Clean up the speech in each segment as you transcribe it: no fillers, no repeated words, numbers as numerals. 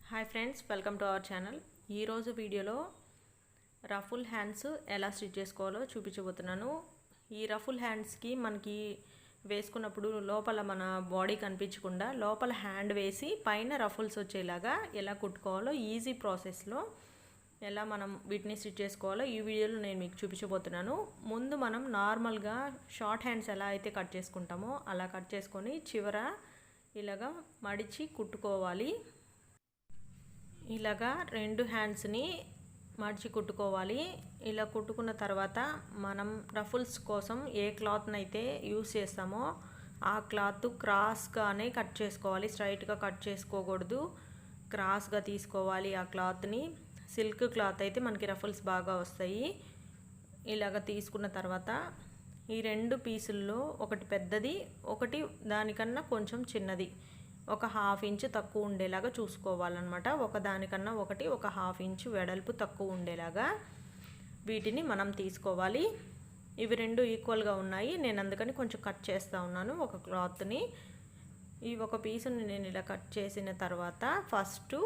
Hi friends, welcome to our channel. ఈరోజు వీడియోలో ruffle hands ఎలా స్టిచ్ చేసుకోవాలో చూపించబోతున్నాను. ఈ రఫుల్ హ్యాండ్స్కి మనకి వేసుకున్నప్పుడు లోపల మన బాడీ కనిపించకుండా లోపల హ్యాండ్ వేసి పైన రఫుల్స్ వచ్చేలాగా ఎలా కుట్టుకోవాలో ఈజీ ప్రాసెస్లో ఎలా మనం వీటిని స్టిచ్ చేసుకోవాలో ఈ వీడియోలో నేను మీకు చూపించబోతున్నాను. ముందు మనం నార్మల్గా షార్ట్ హ్యాండ్స్ ఎలా అయితే కట్ చేసుకుంటామో అలా కట్ చేసుకొని చివర ఇలాగా మడిచి కుట్టుకోవాలి. ఇలాగా రెండు హ్యాండ్స్ని మడిచి కుట్టుకోవాలి. ఇలా కుట్టుకున్న తర్వాత మనం రఫుల్స్ కోసం ఏ క్లాత్ని అయితే యూస్ చేస్తామో ఆ క్లాత్ క్రాస్గానే కట్ చేసుకోవాలి. స్ట్రైట్గా కట్ చేసుకోకూడదు, క్రాస్గా తీసుకోవాలి ఆ క్లాత్ని. సిల్క్ క్లాత్ అయితే మనకి రఫుల్స్ బాగా వస్తాయి. ఇలాగ తీసుకున్న తర్వాత ఈ రెండు పీసుల్లో ఒకటి పెద్దది, ఒకటి దానికన్నా కొంచెం చిన్నది, ఒక హాఫ్ ఇంచ్ తక్కువ ఉండేలాగా చూసుకోవాలన్నమాట. ఒకదానికన్నా ఒకటి ఒక హాఫ్ ఇంచ్ వెడల్పు తక్కువ ఉండేలాగా వీటిని మనం తీసుకోవాలి. ఇవి రెండు ఈక్వల్గా ఉన్నాయి, నేను అందుకని కొంచెం కట్ చేస్తూ ఉన్నాను ఒక క్లాత్ని. ఈ ఒక పీసుని నేను ఇలా కట్ చేసిన తర్వాత ఫస్ట్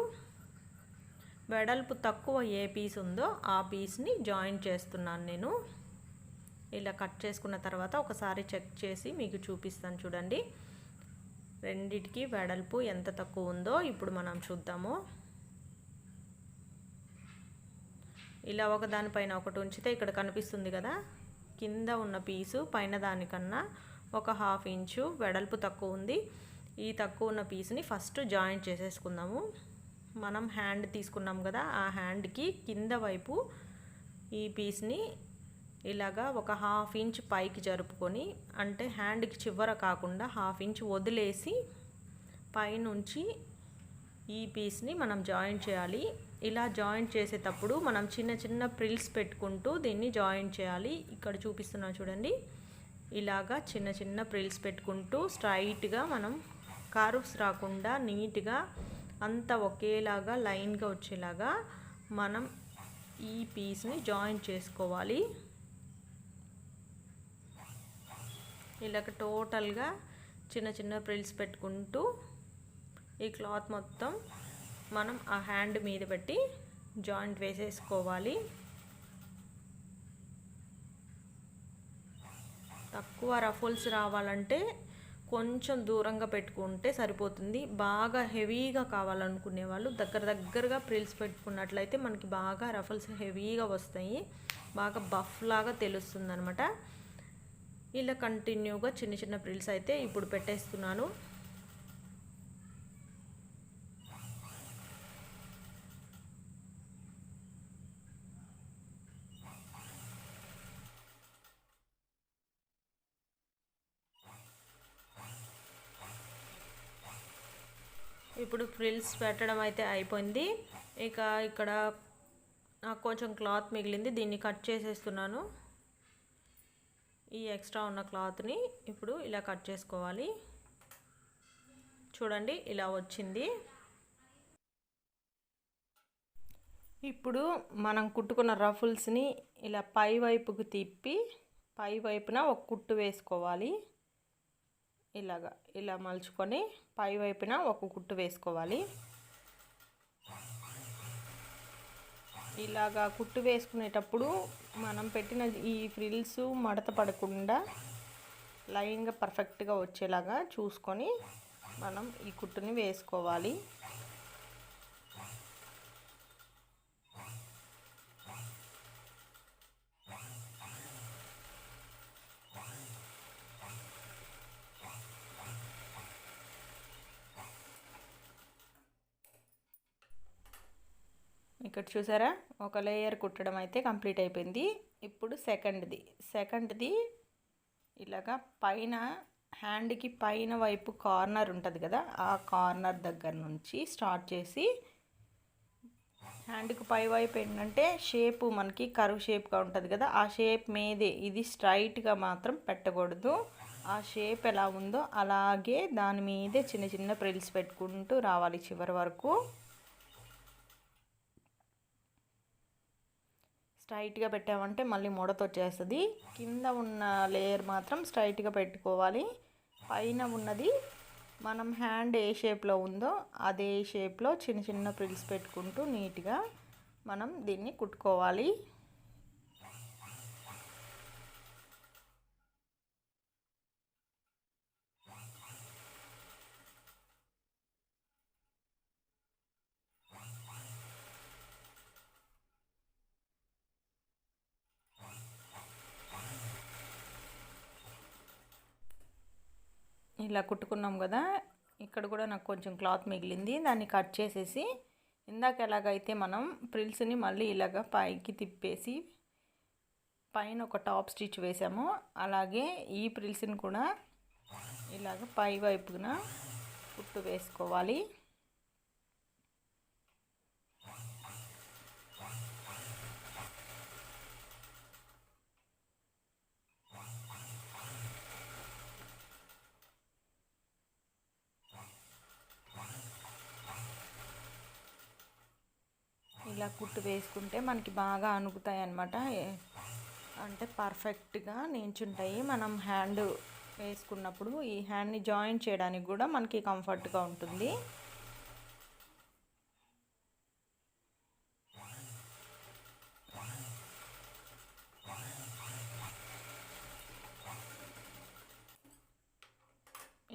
వెడల్పు తక్కువ ఏ పీస్ ఉందో ఆ పీస్ని జాయిన్ చేస్తున్నాను నేను. ఇలా కట్ చేసుకున్న తర్వాత ఒకసారి చెక్ చేసి మీకు చూపిస్తాను చూడండి. రెండిటికి వెడల్పు ఎంత తక్కువ ఉందో ఇప్పుడు మనం చూద్దాము. ఇలా ఒక దానిపైన ఒకటి ఉంచితే ఇక్కడ కనిపిస్తుంది కదా, కింద ఉన్న పీసు పైన దానికన్నా ఒక హాఫ్ ఇంచు వెడల్పు తక్కువ ఉంది. ఈ తక్కువ ఉన్న పీస్ని ఫస్ట్ జాయింట్ చేసేసుకుందాము. మనం హ్యాండ్ తీసుకున్నాం కదా, ఆ హ్యాండ్కి కింద వైపు ఈ పీస్ని ఇలాగా ఒక హాఫ్ ఇంచ్ పైకి జరుపుకొని, అంటే హ్యాండ్కి చివర కాకుండా హాఫ్ ఇంచ్ వదిలేసి పైనుంచి ఈ పీస్ని మనం జాయింట్ చేయాలి. ఇలా జాయింట్ చేసేటప్పుడు మనం చిన్న చిన్న ప్రిల్స్ పెట్టుకుంటూ దీన్ని జాయింట్ చేయాలి. ఇక్కడ చూపిస్తున్నా చూడండి, ఇలాగా చిన్న చిన్న ప్రిల్స్ పెట్టుకుంటూ స్ట్రైట్గా మనం కర్వ్స్ రాకుండా నీట్గా అంతా ఒకేలాగా లైన్గా వచ్చేలాగా మనం ఈ పీస్ని జాయింట్ చేసుకోవాలి. ఇలాగ టోటల్గా చిన్న చిన్న ప్రిల్స్ పెట్టుకుంటూ ఈ క్లాత్ మొత్తం మనం ఆ హ్యాండ్ మీద పెట్టి జాయింట్ వేసేసుకోవాలి. తక్కువ రఫుల్స్ రావాలంటే కొంచెం దూరంగా పెట్టుకుంటే సరిపోతుంది. బాగా హెవీగా కావాలనుకునే వాళ్ళు దగ్గరగా ప్రిల్స్ పెట్టుకున్నట్లయితే మనకి బాగా రఫుల్స్ హెవీగా వస్తాయి, బాగా బఫ్ లాగా తెలుస్తుంది అనమాట. ఇలా కంటిన్యూగా చిన్న చిన్న ప్రిల్స్ అయితే ఇప్పుడు పెట్టేస్తున్నాను. ఇప్పుడు ఫ్రిల్స్ పెట్టడం అయితే అయిపోయింది. ఇక ఇక్కడ నాకు కొంచెం క్లాత్ మిగిలింది, దీన్ని కట్ చేసేస్తున్నాను. ఈ ఎక్స్ట్రా ఉన్న క్లాత్ని ఇప్పుడు ఇలా కట్ చేసుకోవాలి. చూడండి ఇలా వచ్చింది. ఇప్పుడు మనం కుట్టుకున్న రఫుల్స్ని ఇలా పై వైపుకు తిప్పి పై వైపున ఒక కుట్టు వేసుకోవాలి. ఇలా మలుచుకొని పై వైపున ఒక కుట్టు వేసుకోవాలి. ఇలాగా కుట్టు వేసుకునేటప్పుడు మనం పెట్టిన ఈ ఫ్రిల్స్ మడత పడకుండా లైన్గా పర్ఫెక్ట్గా వచ్చేలాగా చూసుకొని మనం ఈ కుట్టుని వేసుకోవాలి. ఇక్కడ చూసారా, ఒక లేయర్ కుట్టడం అయితే కంప్లీట్ అయిపోయింది. ఇప్పుడు సెకండ్ది ఇలాగా పైన హ్యాండ్కి పైన వైపు కార్నర్ ఉంటుంది కదా, ఆ కార్నర్ దగ్గర నుంచి స్టార్ట్ చేసి హ్యాండ్కి పై వైపు ఏంటంటే షేపు మనకి కర్వ్ షేప్గా ఉంటుంది కదా, ఆ షేప్ మీదే ఇది స్ట్రైట్గా మాత్రం పెట్టకూడదు. ఆ షేప్ ఎలా ఉందో అలాగే దాని మీదే చిన్న చిన్న ప్రిల్స్ పెట్టుకుంటూ రావాలి చివరి వరకు. స్ట్రైట్గా పెట్టామంటే మళ్ళీ ముడత వచ్చేస్తుంది. కింద ఉన్న లేయర్ మాత్రం స్ట్రైట్గా పెట్టుకోవాలి, పైన ఉన్నది మనం హ్యాండ్ ఏ షేప్లో ఉందో అదే షేప్లో చిన్న చిన్న ప్రిల్స్ పెట్టుకుంటూ నీట్గా మనం దీన్ని కుట్టుకోవాలి. ఇలా కుట్టుకున్నాం కదా, ఇక్కడ కూడా నాకు కొంచెం క్లాత్ మిగిలింది, దాన్ని కట్ చేసేసి ఇందాక ఎలాగైతే మనం ప్రిల్స్ని మళ్ళీ ఇలాగ పైకి తిప్పేసి పైన ఒక టాప్ స్టిచ్ వేసామో అలాగే ఈ ప్రిల్స్ని కూడా ఇలాగ పై వైపున కుట్టు వేసుకోవాలి. ఇలా కుట్టు వేసుకుంటే మనకి బాగా అణుగుతాయి అన్నమాట. అంటే పర్ఫెక్ట్గా నించుంటాయి. మనం హ్యాండ్ వేసుకున్నప్పుడు ఈ హ్యాండ్ని జాయిన్ చేయడానికి కూడా మనకి కంఫర్ట్గా ఉంటుంది.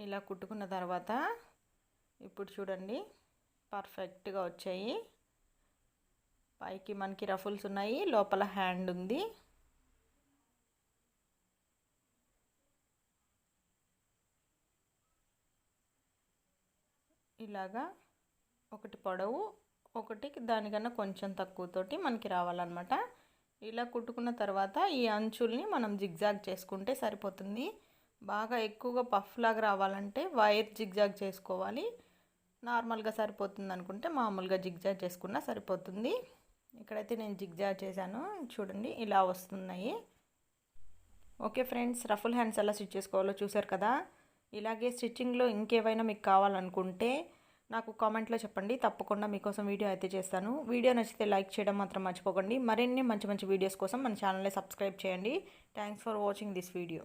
ఇలా కుట్టుకున్న తర్వాత ఇప్పుడు చూడండి పర్ఫెక్ట్గా వచ్చాయి. పైకి మనకి రఫుల్స్ ఉన్నాయి, లోపల హ్యాండ్ ఉంది. ఇలాగా ఒకటి పొడవు ఒకటి దానికన్నా కొంచెం తక్కువతోటి మనకి రావాలన్నమాట. ఇలా కుట్టుకున్న తర్వాత ఈ అంచుల్ని మనం జిగ్జాగ్ చేసుకుంటే సరిపోతుంది. బాగా ఎక్కువగా పఫ్ లాగా రావాలంటే వైర్ జిగ్జాగ్ చేసుకోవాలి. నార్మల్గా సరిపోతుంది అనుకుంటే మామూలుగా జిగ్జాగ్ చేసుకున్నా సరిపోతుంది. ఇక్కడైతే నేను జిగ్జాగ్ చేశాను, చూడండి ఇలా వస్తున్నాయి. ఓకే ఫ్రెండ్స్, రఫుల్ హ్యాండ్స్ ఎలా స్టిచ్ చేసుకోవాలో చూసారు కదా. ఇలాగే స్టిచ్చింగ్లో ఇంకేమైనా మీకు కావాలనుకుంటే నాకు కామెంట్లో చెప్పండి, తప్పకుండా మీకోసం వీడియో అయితే చేస్తాను. వీడియో నచ్చితే లైక్ చేయడం మాత్రం మర్చిపోకండి. మరిన్ని మంచి మంచి వీడియోస్ కోసం మన ఛానల్ని సబ్స్క్రైబ్ చేయండి. Thanks for watching this video.